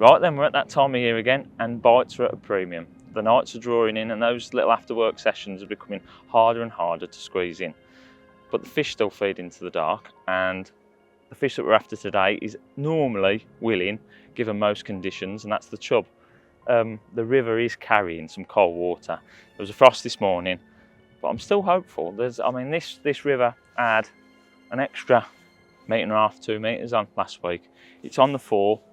Right then, we're at that time of year again, and bites are at a premium. The nights are drawing in, and those little after-work sessions are becoming harder and harder to squeeze in. But the fish still feed into the dark, and the fish that we're after today is normally willing, given most conditions, and that's the chub. The river is carrying some cold water. There was a frost this morning, but I'm still hopeful. This river had an extra 1.5 to 2 metres on last week. It's on the fall.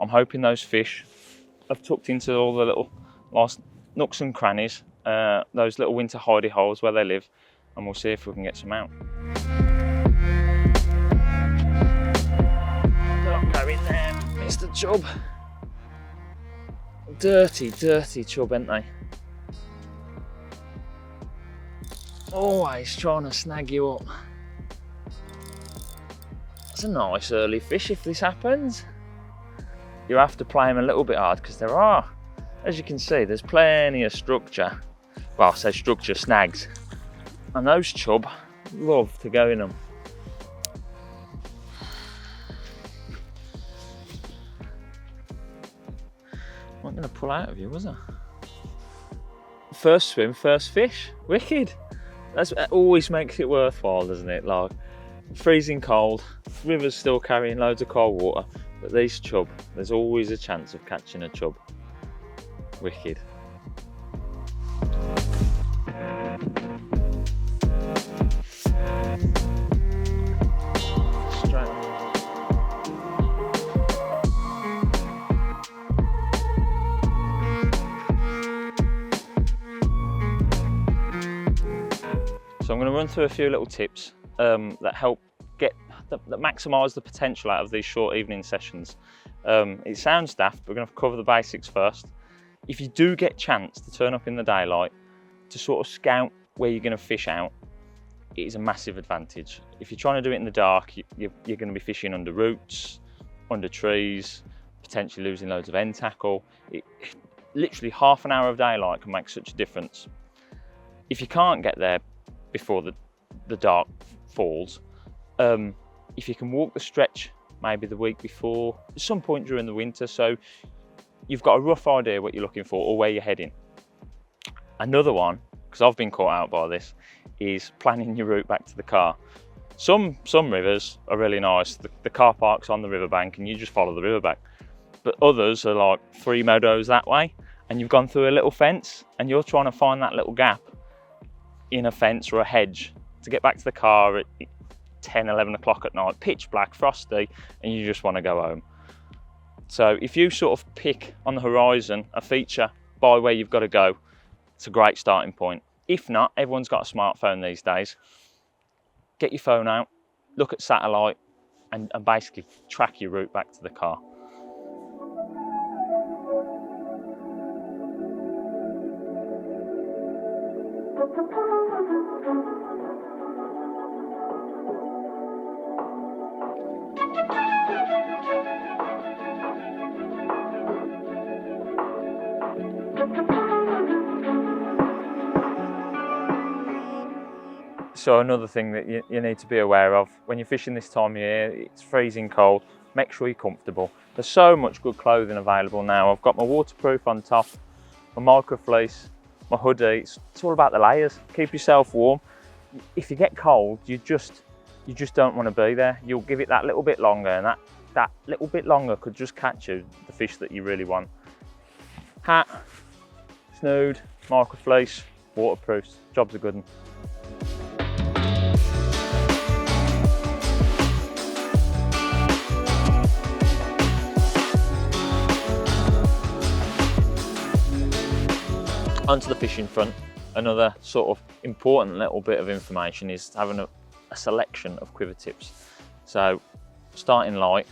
I'm hoping those fish have tucked into all the little last nooks and crannies, those little winter hidey holes where they live, and we'll see if we can get some out. Don't go in there, Mr. Chub. Dirty, dirty chub, ain't they? Always trying to snag you up. It's a nice early fish if this happens. You have to play them a little bit hard because there are, as you can see, there's plenty of structure. Well, I say structure, snags. And those chub love to go in them. I'm not going to pull out of you, was I? First swim, first fish. Wicked. That always makes it worthwhile, doesn't it? Like, freezing cold, river's still carrying loads of cold water, but these chub, there's always a chance of catching a chub. Wicked. So I'm going to run through a few little tips that help that maximise the potential out of these short evening sessions. It sounds daft, but we're going to cover the basics first. If you do get a chance to turn up in the daylight to sort of scout where you're going to fish out, it is a massive advantage. If you're trying to do it in the dark, you're going to be fishing under roots, under trees, potentially losing loads of end tackle. Literally half an hour of daylight can make such a difference. If you can't get there before the dark falls, if you can walk the stretch maybe the week before, at some point during the winter, so you've got a rough idea what you're looking for or where you're heading. Another one, because I've been caught out by this, is planning your route back to the car. Some rivers are really nice. The car park's on the riverbank and you just follow the riverbank. But others are like 3 meadows that way, and you've gone through a little fence and you're trying to find that little gap in a fence or a hedge to get back to the car at 10, 11 o'clock at night, pitch black, frosty, and you just want to go home. So if you sort of pick on the horizon a feature by where you've got to go, it's a great starting point. If not, everyone's got a smartphone these days. Get your phone out, look at satellite, and basically track your route back to the car. So another thing that you need to be aware of when you're fishing this time of year, it's freezing cold, make sure you're comfortable. There's so much good clothing available now. I've got my waterproof on top, my micro fleece, my hoodie. It's all about the layers. Keep yourself warm. If you get cold, you just don't want to be there. You'll give it that little bit longer, and that little bit longer could just catch you the fish that you really want. Hat, snood, micro fleece, waterproofs, job's a good one. Onto the fishing front, another sort of important little bit of information is having a selection of quiver tips. So starting light,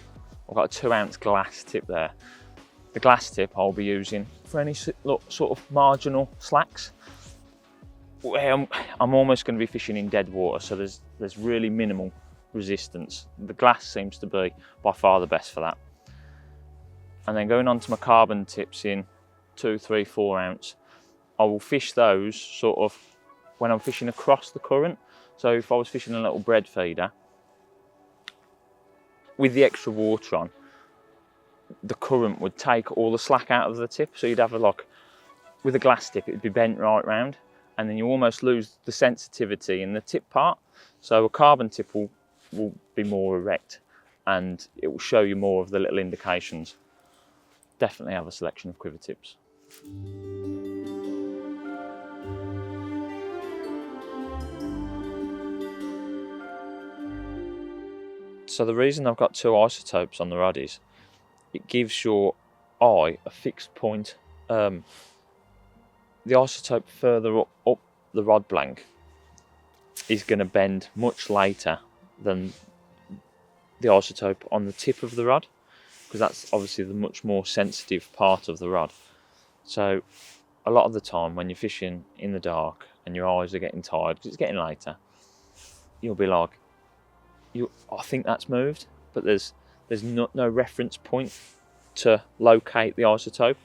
I've got a 2-ounce glass tip there. The glass tip I'll be using for any sort of marginal slacks. I'm almost going to be fishing in dead water, so there's really minimal resistance. The glass seems to be by far the best for that. And then going on to my carbon tips in 2, 3, 4 ounce. I will fish those sort of when I'm fishing across the current. So if I was fishing a little bread feeder with the extra water on, the current would take all the slack out of the tip. So you'd have with a glass tip, it'd be bent right round, and then you almost lose the sensitivity in the tip part. So a carbon tip will be more erect, and it will show you more of the little indications. Definitely have a selection of quiver tips. So the reason I've got 2 isotopes on the rod is it gives your eye a fixed point. The isotope further up the rod blank is going to bend much later than the isotope on the tip of the rod, because that's obviously the much more sensitive part of the rod. So a lot of the time when you're fishing in the dark and your eyes are getting tired because it's getting later, you'll be like, I think that's moved, but there's no reference point to locate the isotope.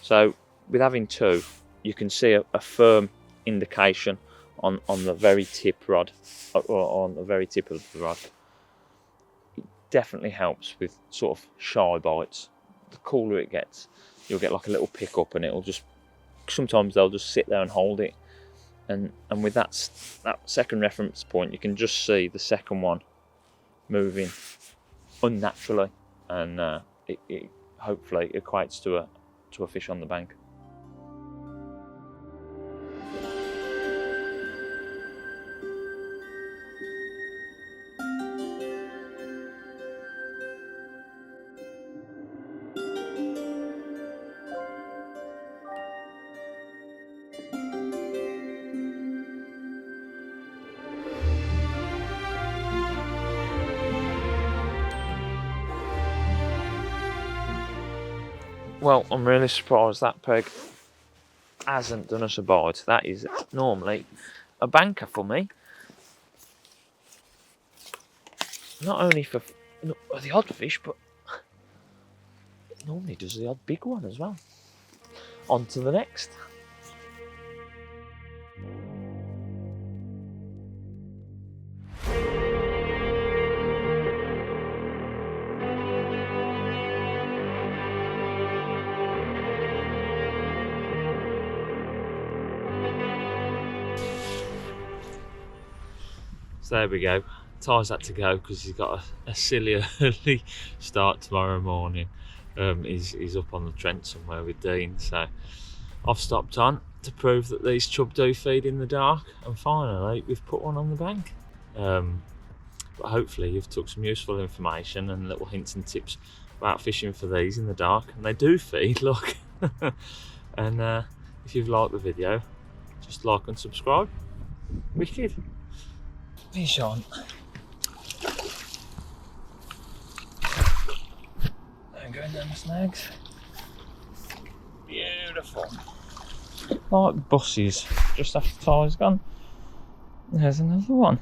So with having 2, you can see a firm indication on the very tip rod, or on the very tip of the rod. It definitely helps with sort of shy bites. The cooler it gets, you'll get like a little pick up, and it'll just, sometimes they'll just sit there and hold it, and with that second reference point, you can just see the second one moving unnaturally, and it hopefully equates to a fish on the bank. Well, I'm really surprised that peg hasn't done us a bite. That is normally a banker for me. Not only for the odd fish, but it normally does the odd big one as well. On to the next. So there we go. Ty's had to go because he's got a silly early start tomorrow morning. He's up on the Trent somewhere with Dean, so I've stopped on to prove that these chub do feed in the dark, and finally we've put one on the bank. But hopefully you've took some useful information and little hints and tips about fishing for these in the dark, and they do feed, look. And if you've liked the video, just like and subscribe. Wicked. Fish on. And going down the snags. Beautiful. Like buses, just after Ty's gone. There's another one.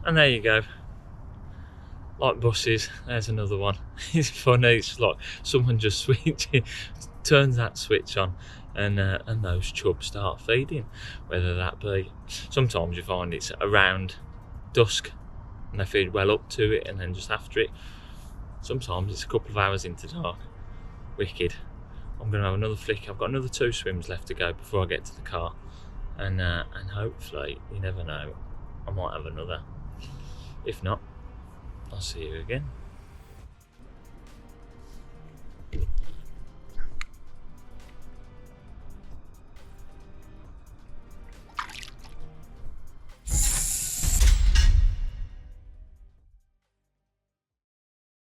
And there you go. Like buses, there's another one. It's funny, it's like someone just turns that switch on, and those chubs start feeding. Whether that be, sometimes you find it's around dusk and they feed well up to it and then just after it. Sometimes it's a couple of hours into dark. Wicked. I'm going to have another flick. I've got another 2 swims left to go before I get to the car, and hopefully, you never know, I might have another. If not, I'll see you again.